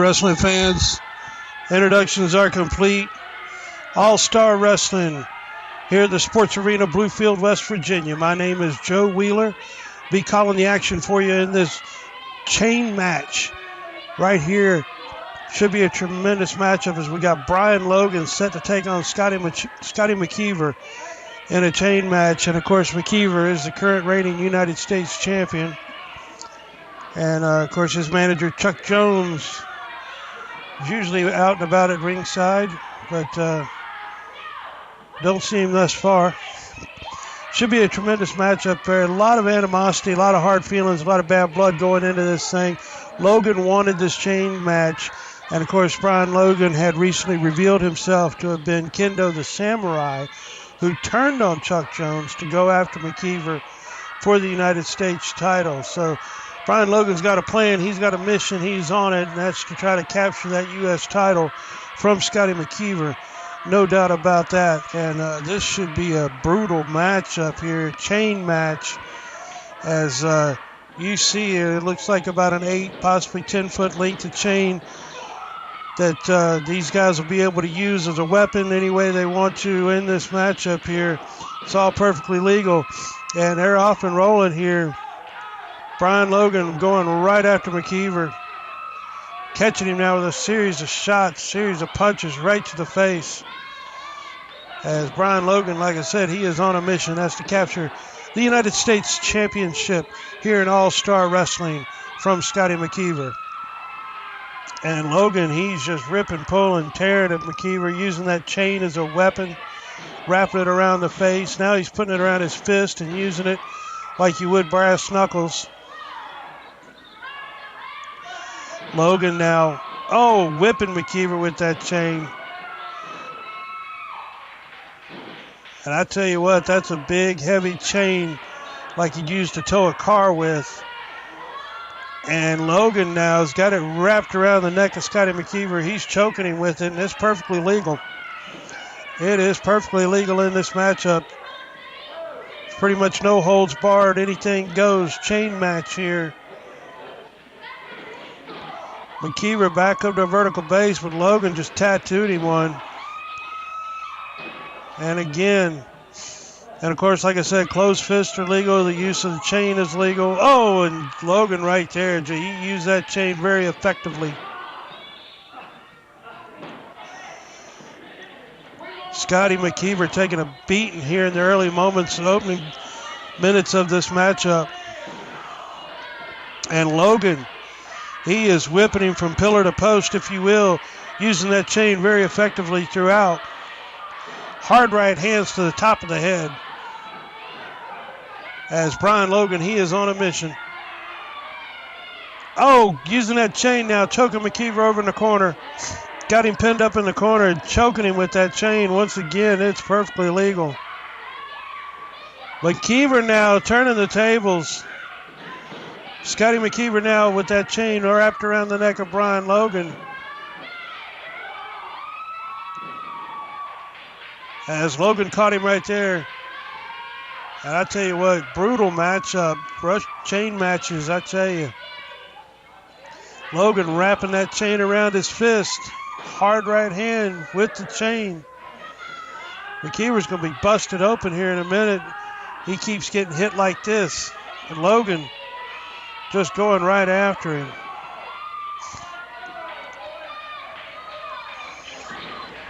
wrestling fans. Introductions are complete. All-Star Wrestling here at the Sports Arena, Bluefield, West Virginia. My name is Joe Wheeler. Be calling the action for you in this chain match right here. Should be a tremendous matchup as we got Brian Logan set to take on Scotty McKeever in a chain match. And, of course, McKeever is the current reigning United States champion. And, of course, his manager, Chuck Jones, is usually out and about at ringside, but don't see him thus far. Should be a tremendous matchup there. A lot of animosity, a lot of hard feelings, a lot of bad blood going into this thing. Logan wanted this chain match. And, of course, Brian Logan had recently revealed himself to have been Kendo the Samurai, who turned on Chuck Jones to go after McKeever for the United States title. So Brian Logan's got a plan. He's got a mission. He's on it, and that's to try to capture that U.S. title from Scotty McKeever. No doubt about that. And this should be a brutal matchup here, chain match. As you see, it looks like about an 8, possibly 10-foot length of chain that these guys will be able to use as a weapon any way they want to in this matchup here. It's all perfectly legal. And they're off and rolling here. Brian Logan going right after McKeever. Catching him now with a series of shots, series of punches right to the face. As Brian Logan, like I said, he is on a mission. That's to capture the United States Championship here in All-Star Wrestling from Scotty McKeever. And Logan, he's just ripping, pulling, tearing at McKeever, using that chain as a weapon, wrapping it around the face. Now he's putting it around his fist and using it like you would brass knuckles. Logan now, whipping McKeever with that chain. And I tell you what, that's a big, heavy chain like you'd use to tow a car with. And Logan now has got it wrapped around the neck of Scotty McKeever. He's choking him with it, and it's perfectly legal. It is perfectly legal in this matchup. It's pretty much no holds barred. Anything goes. Chain match here. McKeever back up to a vertical base, but Logan just tattooed him one. And again, and of course, like I said, closed fists are legal. The use of the chain is legal. Oh, and Logan right there. He used that chain very effectively. Scotty McKeever taking a beating here in the early moments and opening minutes of this matchup. And Logan, he is whipping him from pillar to post, if you will, using that chain very effectively throughout. Hard right hands to the top of the head. As Brian Logan, he is on a mission. Using that chain now, choking McKeever over in the corner. Got him pinned up in the corner, choking him with that chain. Once again, it's perfectly legal. McKeever now turning the tables. Scotty McKeever now with that chain wrapped around the neck of Brian Logan. As Logan caught him right there. And I tell you what, brutal matchup. Chain matches, I tell you. Logan wrapping that chain around his fist. Hard right hand with the chain. McKeever's going to be busted open here in a minute. He keeps getting hit like this. And Logan just going right after him.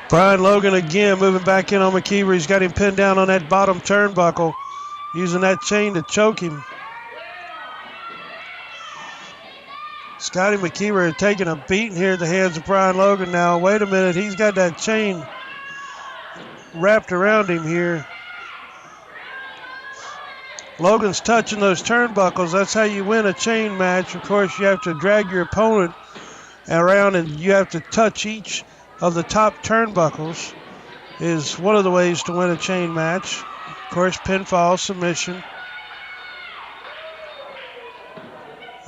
Brian Logan again moving back in on McKeever. He's got him pinned down on that bottom turnbuckle, using that chain to choke him. Scotty McKeever taking a beating here at the hands of Brian Logan now. Wait a minute, he's got that chain wrapped around him here. Logan's touching those turnbuckles. That's how you win a chain match. Of course, you have to drag your opponent around and you have to touch each of the top turnbuckles is one of the ways to win a chain match. Of course, pinfall, submission.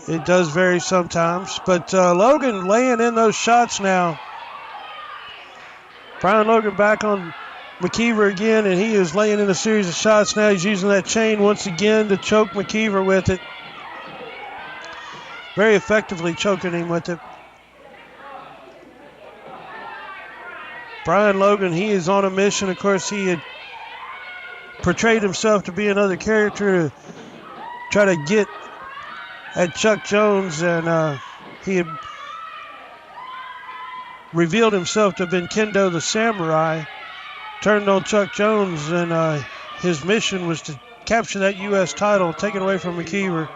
It does vary sometimes, but Logan laying in those shots now. Brian Logan back on McKeever again, and he is laying in a series of shots now. He's using that chain once again to choke McKeever with it. Very effectively choking him with it. Brian Logan, he is on a mission. Of course, he had portrayed himself to be another character to try to get at Chuck Jones, and he had revealed himself to have been Kendo the Samurai, turned on Chuck Jones, and his mission was to capture that U.S. title, take it away from McKeever.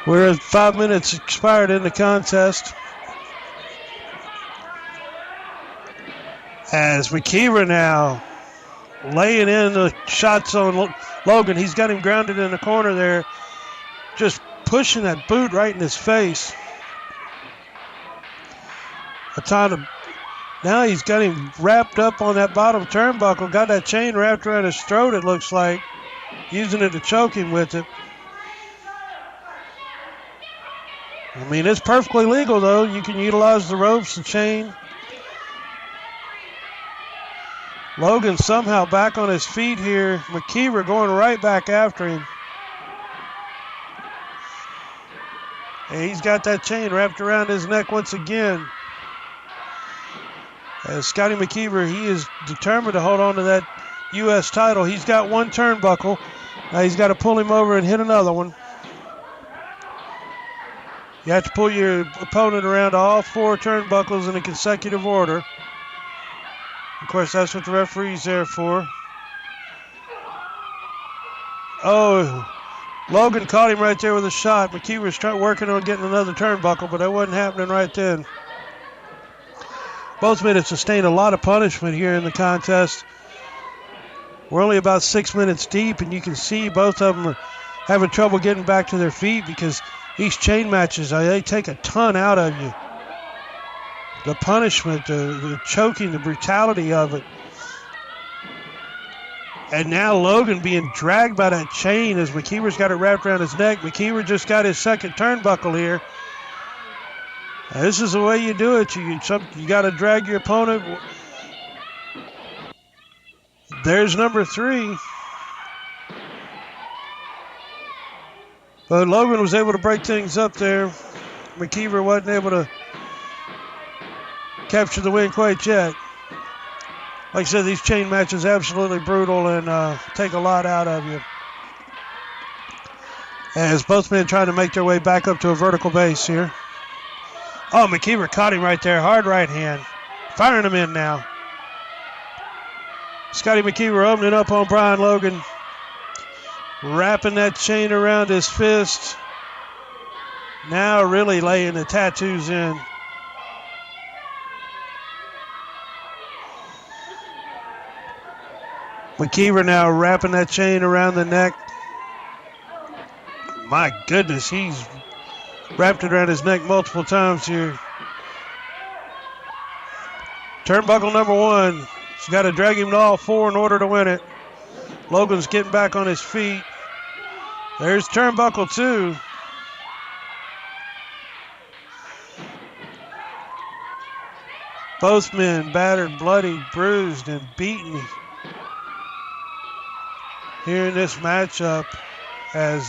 Whereas 5 minutes expired in the contest, as McKeever now laying in the shots on Logan. He's got him grounded in the corner there, just pushing that boot right in his face. Now he's got him wrapped up on that bottom turnbuckle, got that chain wrapped around his throat, it looks like, using it to choke him with it. I mean, it's perfectly legal, though. You can utilize the ropes, the chain. Logan somehow back on his feet here. McKeever going right back after him. And he's got that chain wrapped around his neck once again. As Scotty McKeever, he is determined to hold on to that U.S. title. He's got one turnbuckle. Now he's got to pull him over and hit another one. You have to pull your opponent around all four turnbuckles in a consecutive order. Of course, that's what the referee's there for. Oh, Logan caught him right there with a shot. McKeever's working on getting another turnbuckle, but that wasn't happening right then. Both men have sustained a lot of punishment here in the contest. We're only about 6 minutes deep, and you can see both of them are having trouble getting back to their feet because these chain matches, they take a ton out of you. The punishment, the choking, the brutality of it. And now Logan being dragged by that chain as McKeever's got it wrapped around his neck. McKeever just got his second turnbuckle here. Now, this is the way you do it. You got to drag your opponent. There's number 3. But Logan was able to break things up there. McKeever wasn't able to capture the win quite yet. Like I said, these chain matches absolutely brutal and take a lot out of you. As both men trying to make their way back up to a vertical base here. Oh, McKeever caught him right there. Hard right hand. Firing him in now. Scotty McKeever opening up on Brian Logan. Wrapping that chain around his fist. Now really laying the tattoos in. McKeever now wrapping that chain around the neck. My goodness, he's wrapped it around his neck multiple times here. Turnbuckle number 1. He's got to drag him to all 4 in order to win it. Logan's getting back on his feet. There's turnbuckle 2. Both men battered, bloodied, bruised, and beaten here in this matchup as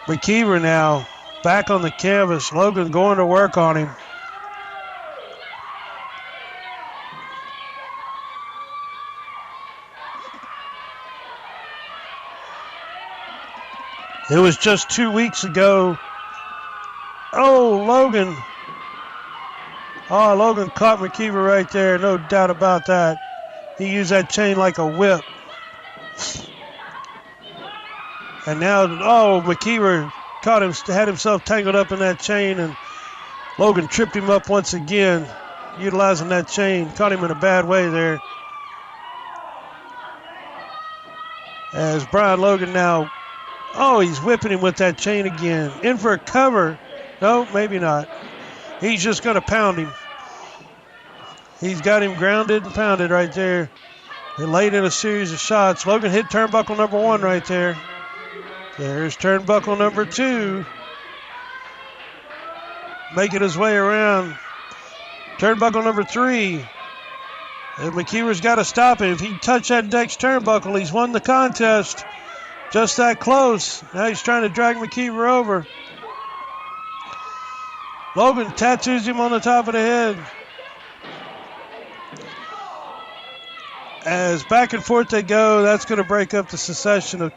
McKeever now back on the canvas. Logan going to work on him. It was just 2 weeks ago. Oh, Logan. Oh, Logan caught McKeever right there. No doubt about that. He used that chain like a whip. And now, McKeever had himself tangled up in that chain, and Logan tripped him up once again, utilizing that chain. Caught him in a bad way there. As Brian Logan now, he's whipping him with that chain again. In for a cover. No, maybe not. He's just going to pound him. He's got him grounded and pounded right there. They laid in a series of shots. Logan hit turnbuckle number 1 right there. There's turnbuckle number 2. Making his way around. Turnbuckle number 3. And McKeever's got to stop him. If he touched that next turnbuckle, he's won the contest. Just that close. Now he's trying to drag McKeever over. Logan tattoos him on the top of the head. As back and forth they go, that's going to break up the succession of.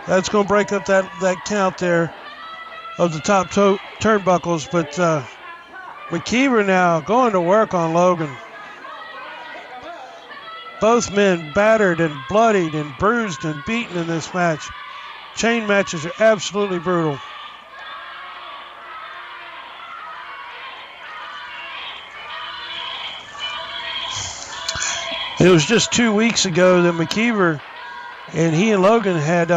That's going to break up that count there of the top turnbuckles. But McKeever now going to work on Logan. Both men battered and bloodied and bruised and beaten in this match. Chain matches are absolutely brutal. It was just 2 weeks ago that McKeever and he and Logan had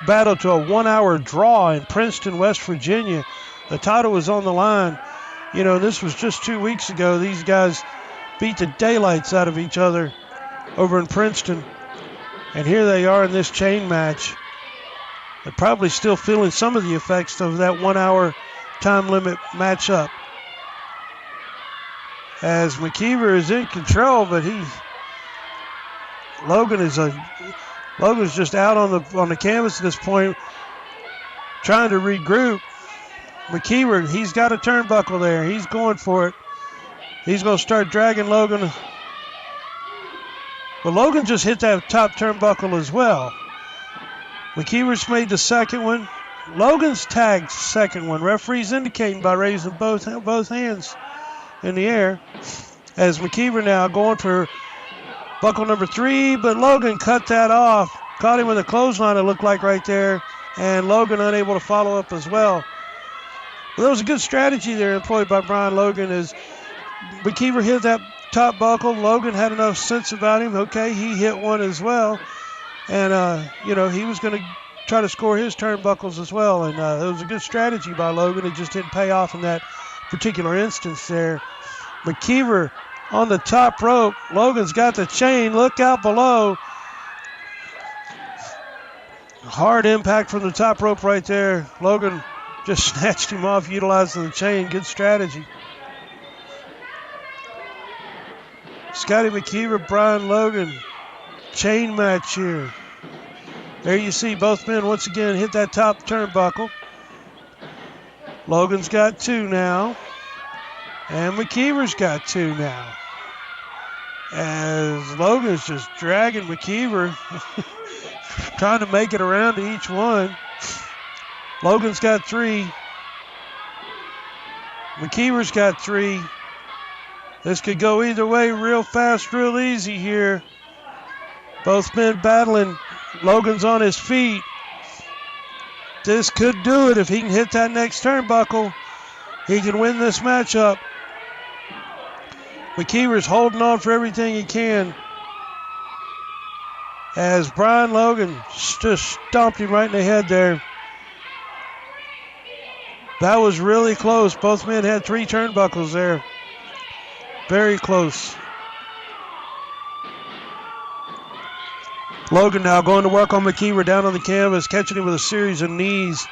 battled to a 1-hour draw in Princeton, West Virginia. The title was on the line. You know, this was just 2 weeks ago. These guys beat the daylights out of each other over in Princeton. And here they are in this chain match. They're probably still feeling some of the effects of that 1-hour time limit matchup. As McKeever is in control, but Logan's just out on the canvas at this point, trying to regroup. McKeever, he's got a turnbuckle there. He's going for it. He's going to start dragging Logan. But Logan just hit that top turnbuckle as well. McKeever's made the second one. Logan's tagged second one. Referee's indicating by raising both hands in the air. As McKeever now going for buckle number 3, but Logan cut that off. Caught him with a clothesline, it looked like right there. And Logan unable to follow up as well. Well, that was a good strategy there employed by Brian Logan as McKeever hit that top buckle. Logan had enough sense about him. Okay, he hit one as well. And, he was going to try to score his turnbuckles as well. And it was a good strategy by Logan. It just didn't pay off in that particular instance there. McKeever on the top rope. Logan's got the chain. Look out below. Hard impact from the top rope right there. Logan just snatched him off utilizing the chain. Good strategy. Scotty McKeever, Brian Logan. Chain match here. There you see both men once again hit that top turnbuckle. Logan's got 2 now. And McKeever's got 2 now. As Logan's just dragging McKeever, trying to make it around to each one. Logan's got 3. McKeever's got 3. This could go either way real fast, real easy here. Both men battling. Logan's on his feet. This could do it if he can hit that next turnbuckle. He can win this matchup. McKeever's holding on for everything he can. As Brian Logan just stomped him right in the head there. That was really close. Both men had 3 turnbuckles there. Very close. Logan now going to work on McKeever down on the canvas, catching him with a series of knees.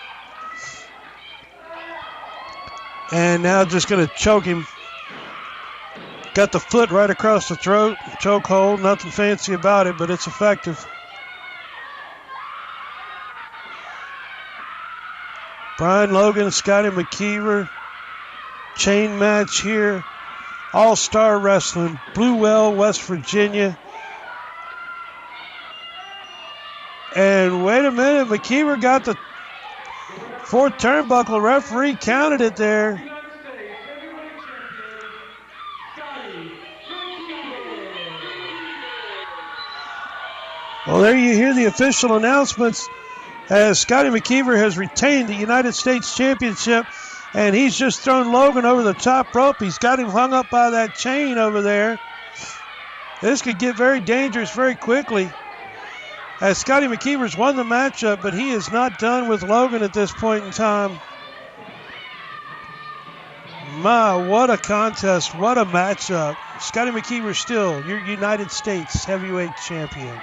And now just going to choke him. Got the foot right across the throat. Chokehold. Nothing fancy about it, but it's effective. Brian Logan, Scotty McKeever. Chain match here. All-Star Wrestling. BLWL, West Virginia. And wait a minute. McKeever got the 4th turnbuckle. Referee counted it there. Well, there you hear the official announcements as Scotty McKeever has retained the United States Championship, and he's just thrown Logan over the top rope. He's got him hung up by that chain over there. This could get very dangerous very quickly as Scotty McKeever's won the matchup, but he is not done with Logan at this point in time. My, what a contest, what a matchup. Scotty McKeever still your United States Heavyweight Champion.